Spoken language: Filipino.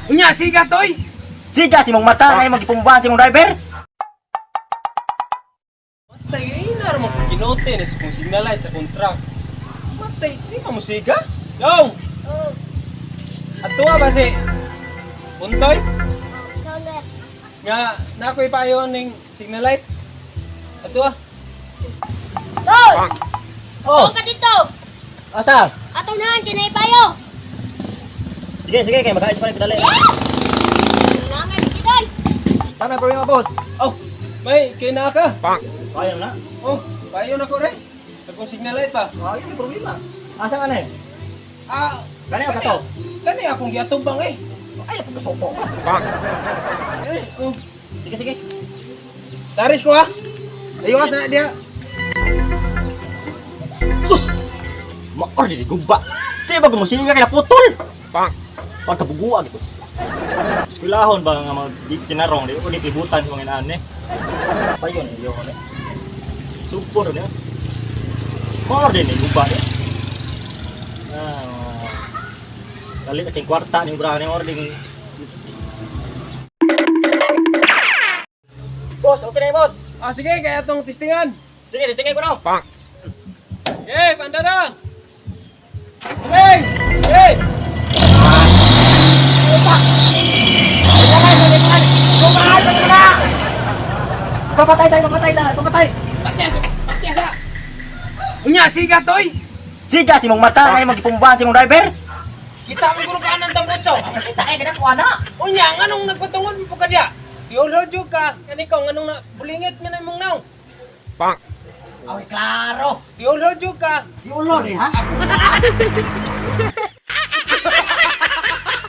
Unya, siga toy! Siga si mong mata ngay magipumbahan si mong driver. Matay, ina mo ginote na sa kung signal light sa contract. Matay, di ka mo siga? Dong! Oh, Ato ba si Puntoy? sorry. Nga, nakoy payo ning signal light. Ato ah. Tol! Oh, Ka dito! asa? Atong nahan, kinay payo! Sige, sige kay magkaayos pa rin kadali. Nangan, kitol! Tama na problema, boss. Oh, may kina ka. Kaya na. Oh, payo na ko rin. Kung signal light pa. Kaya na problema. Asa ka na eh? Ah, Gani ako to. Kani akong giatubang eh. Ay, ako kasopo. Eh, oh. Sige, sige. Daris ko ha. Ayo ka sa dia. Sus! Maor di gumba. Di ba gumusiga kay naputol? Pagkabuguan ito. Eskulahon ba nga mga kinarong di ko ni pibutan sa mga inaan eh. Pa yun, yun eh. Supor niya. Maor din eh, gumba eh. Dali na kayong kwarta ni Ibrahim yung ording. Boss, okay na yun, boss. Ah, sige, kaya itong testingan. Sige, listingin ko na. Eh, pandara! Hey! Hey! Papatay sa'yo, papatay sa'yo, papatay. Patyasa! Unya, siga toy! Siga si mong mata ngay magipumbahan si mong driver. Kita mo guro ka ng tambutso! Kita eh, ganang kuwana. Unya, nganong nagpatungod mo po ka diya? Diolodyo ka! Yan ikaw, nganong na bulingit mo na mong naw? Ay, klaro. Diolodyo ka! Yung ulor eh, ha?